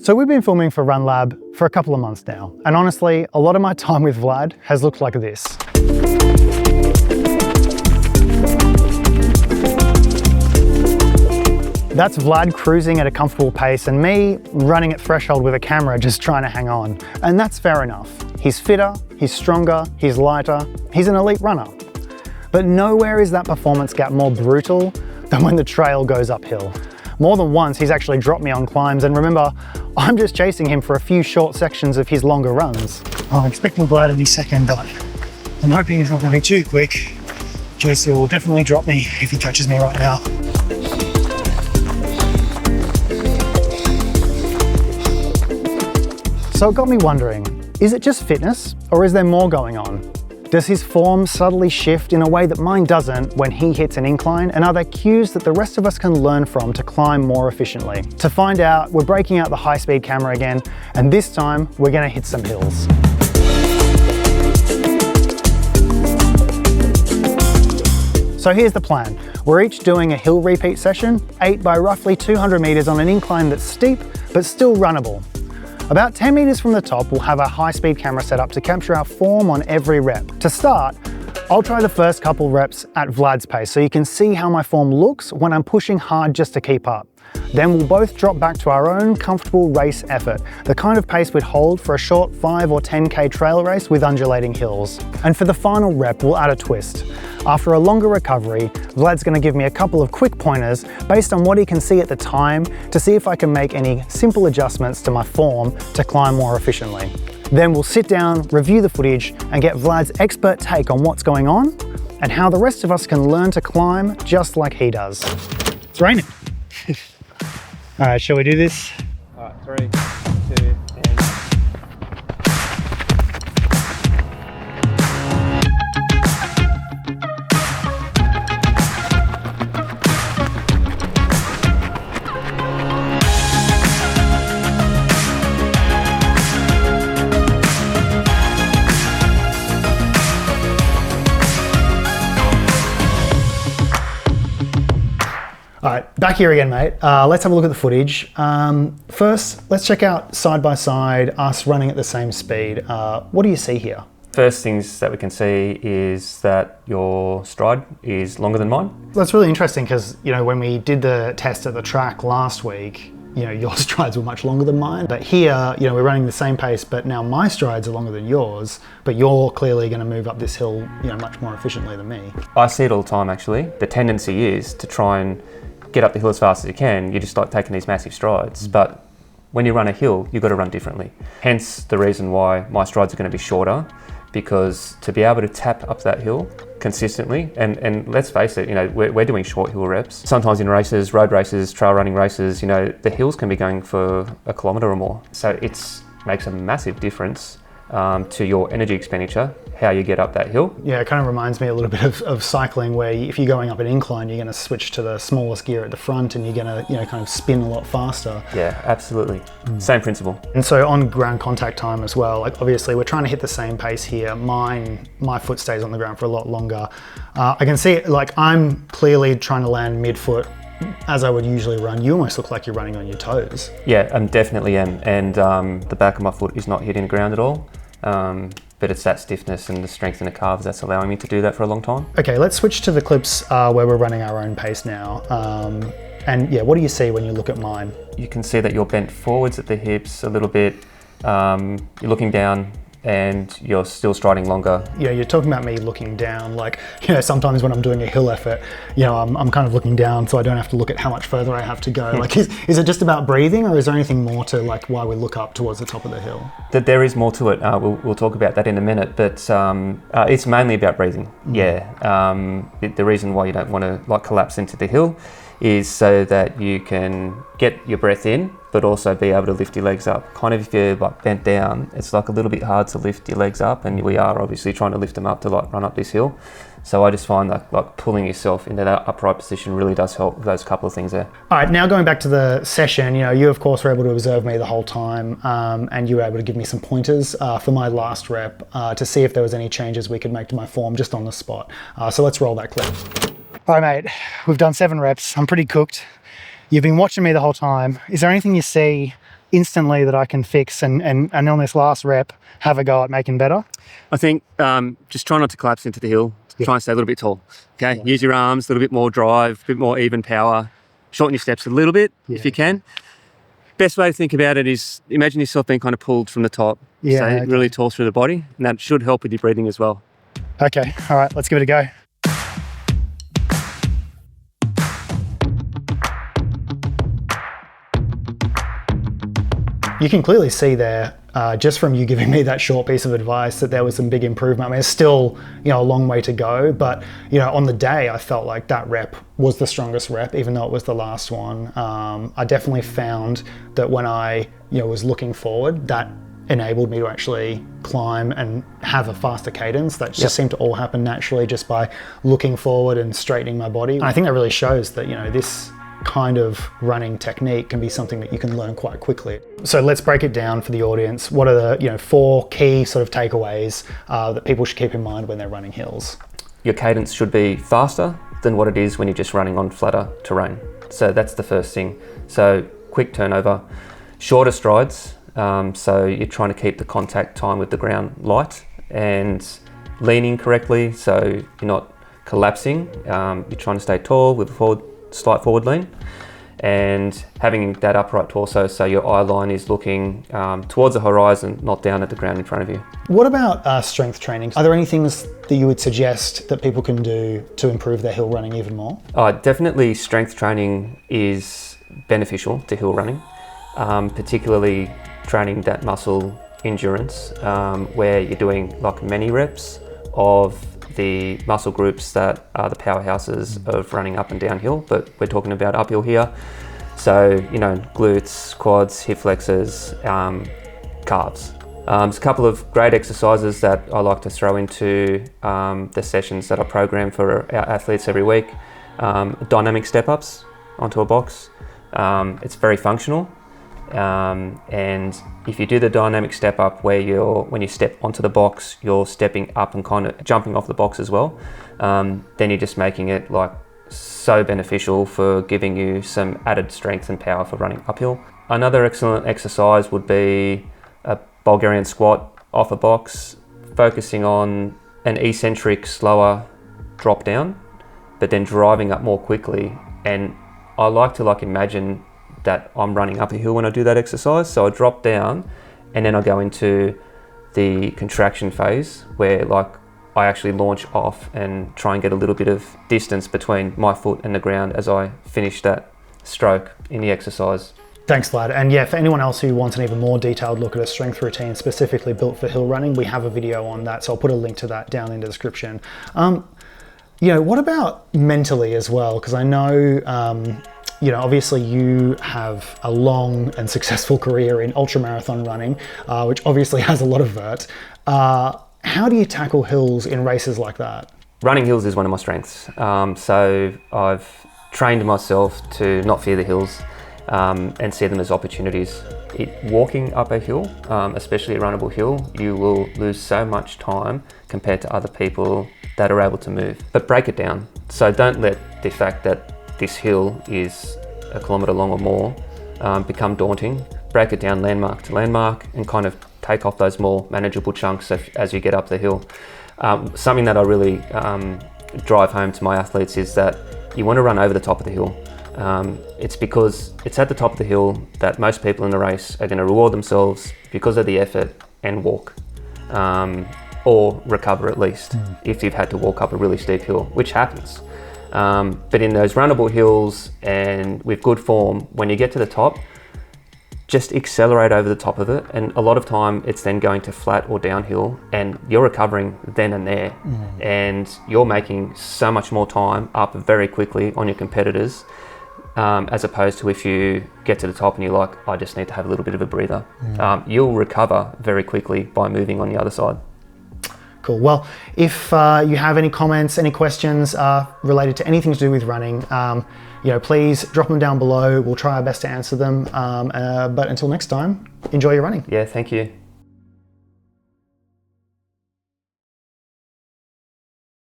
So we've been filming for RunLab for a couple of months now, and honestly, a lot of my time with Vlad has looked like this. That's Vlad cruising at a comfortable pace and me running at threshold with a camera just trying to hang on. And that's fair enough. He's fitter, he's stronger, he's lighter, he's an elite runner. But nowhere is that performance gap more brutal than when the trail goes uphill. More than once, he's actually dropped me on climbs, and remember, I'm just chasing him for a few short sections of his longer runs. I'm expecting Vlad any second, but I'm hoping he's not going to be too quick. Jesse will definitely drop me if he catches me right now. So it got me wondering, is it just fitness, or is there more going on? Does his form subtly shift in a way that mine doesn't when he hits an incline, and are there cues that the rest of us can learn from to climb more efficiently? To find out, we're breaking out the high-speed camera again, and this time we're going to hit some hills. So here's the plan. We're each doing a hill repeat session, 8 by roughly 200 meters on an incline that's steep, but still runnable. About 10 meters from the top, we'll have our high-speed camera set up to capture our form on every rep. To start, I'll try the first couple reps at Vlad's pace so you can see how my form looks when I'm pushing hard just to keep up. Then we'll both drop back to our own comfortable race effort, the kind of pace we'd hold for a short 5 or 10K trail race with undulating hills. And for the final rep, we'll add a twist. After a longer recovery, Vlad's going to give me a couple of quick pointers based on what he can see at the time to see if I can make any simple adjustments to my form to climb more efficiently. Then we'll sit down, review the footage, and get Vlad's expert take on what's going on and how the rest of us can learn to climb just like he does. It's raining. All right, shall we do this? All right, 3, 2, and... All right, back here again, mate. Let's have a look at the footage. First, let's check out side by side, us running at the same speed. What do you see here? First things that we can see is that your stride is longer than mine. That's really interesting because, you know, when we did the test at the track last week, you know, your strides were much longer than mine. But here, you know, we're running the same pace, but now my strides are longer than yours, but you're clearly going to move up this hill, you know, much more efficiently than me. I see it all the time, actually. The tendency is to try and get up the hill as fast as you can. You just like taking these massive strides, but when you run a hill, you've got to run differently. Hence the reason why my strides are going to be shorter, because to be able to tap up that hill consistently, and let's face it, you know, we're doing short hill reps. Sometimes in races, road races, trail running races, you know, the hills can be going for a kilometre or more. So it makes a massive difference to your energy expenditure, how you get up that hill. Yeah, it kind of reminds me a little bit of cycling, where if you're going up an incline, you're going to switch to the smallest gear at the front and you're going to, you know, kind of spin a lot faster. Yeah, absolutely. Same principle. And so on ground contact time as well, like obviously we're trying to hit the same pace here. My foot stays on the ground for a lot longer. I can see it, like I'm clearly trying to land mid-foot as I would usually run. You almost look like you're running on your toes. Yeah, I definitely am. And the back of my foot is not hitting the ground at all. But it's that stiffness and the strength in the calves that's allowing me to do that for a long time. Okay, let's switch to the clips where we're running our own pace now. And yeah, what do you see when you look at mine? You can see that you're bent forwards at the hips a little bit. You're looking down and you're still striding longer. Yeah, you're talking about me looking down, like, you know, sometimes when I'm doing a hill effort, you know, I'm kind of looking down so I don't have to look at how much further I have to go. Like, is it just about breathing, or is there anything more to like why we look up towards the top of the hill? There is more to it. We'll talk about that in a minute, but it's mainly about breathing. Yeah, the reason why you don't want to like collapse into the hill is so that you can get your breath in, but also be able to lift your legs up. Kind of if you're like bent down, it's like a little bit hard to lift your legs up, and we are obviously trying to lift them up to like run up this hill. So I just find that like pulling yourself into that upright position really does help with those couple of things there. All right, now going back to the session, you know, you of course were able to observe me the whole time, and you were able to give me some pointers for my last rep to see if there was any changes we could make to my form just on the spot. So let's roll that clip. All right, mate, we've done 7 reps. I'm pretty cooked. You've been watching me the whole time. Is there anything you see instantly that I can fix and on this last rep, have a go at making better? I think just try not to collapse into the hill. Try and stay a little bit tall. Okay, use your arms, a little bit more drive, a bit more even power. Shorten your steps a little bit if you can. Best way to think about it is imagine yourself being kind of pulled from the top. Stay really tall through the body, and that should help with your breathing as well. Okay, all right, let's give it a go. You can clearly see there, just from you giving me that short piece of advice, that there was some big improvement. I mean, it's still, a long way to go, but, on the day, I felt like that rep was the strongest rep, even though it was the last one. I definitely found that when I, was looking forward, that enabled me to actually climb and have a faster cadence. That just seemed to all happen naturally just by looking forward and straightening my body. And I think that really shows that, this kind of running technique can be something that you can learn quite quickly. So let's break it down for the audience. What are the 4 key sort of takeaways that people should keep in mind when they're running hills? Your cadence should be faster than what it is when you're just running on flatter terrain. So that's the first thing. So quick turnover, shorter strides. So you're trying to keep the contact time with the ground light and leaning correctly. So you're not collapsing. You're trying to stay tall with a slight forward lean, and having that upright torso so your eye line is looking towards the horizon, not down at the ground in front of you. What about strength training? Are there any things that you would suggest that people can do to improve their hill running even more? Definitely strength training is beneficial to hill running, particularly training that muscle endurance, where you're doing like many reps of the muscle groups that are the powerhouses of running up and downhill, but we're talking about uphill here. So, glutes, quads, hip flexors, calves. There's a couple of great exercises that I like to throw into the sessions that I program for our athletes every week. Dynamic step-ups onto a box. It's very functional. And if you do the dynamic step up where when you step onto the box, you're stepping up and kind of jumping off the box as well, then you're just making it like so beneficial for giving you some added strength and power for running uphill. Another excellent exercise would be a Bulgarian squat off a box, focusing on an eccentric, slower drop down, but then driving up more quickly. And I like to imagine that I'm running up a hill when I do that exercise. So I drop down and then I go into the contraction phase where I actually launch off and try and get a little bit of distance between my foot and the ground as I finish that stroke in the exercise. Thanks, Vlad. And yeah, for anyone else who wants an even more detailed look at a strength routine specifically built for hill running, we have a video on that. So I'll put a link to that down in the description. What about mentally as well? Because I know, obviously you have a long and successful career in ultramarathon running, which obviously has a lot of vert. How do you tackle hills in races like that? Running hills is one of my strengths. So I've trained myself to not fear the hills and see them as opportunities. Walking up a hill, especially a runnable hill, you will lose so much time compared to other people that are able to move. But break it down. So don't let the fact that this hill is 1 kilometre long or more become daunting. Break it down landmark to landmark and kind of take off those more manageable chunks as you get up the hill. Something that I really drive home to my athletes is that you want to run over the top of the hill. It's because it's at the top of the hill that most people in the race are going to reward themselves because of the effort and walk, or recover at least if you've had to walk up a really steep hill, which happens. But in those runnable hills and with good form, when you get to the top, just accelerate over the top of it. And a lot of time it's then going to flat or downhill and you're recovering then and there. And you're making so much more time up very quickly on your competitors, as opposed to if you get to the top and you're like, I just need to have a little bit of a breather. You'll recover very quickly by moving on the other side. Cool. Well, if you have any comments, any questions related to anything to do with running, please drop them down below. We'll try our best to answer them. But until next time, enjoy your running. Yeah, thank you.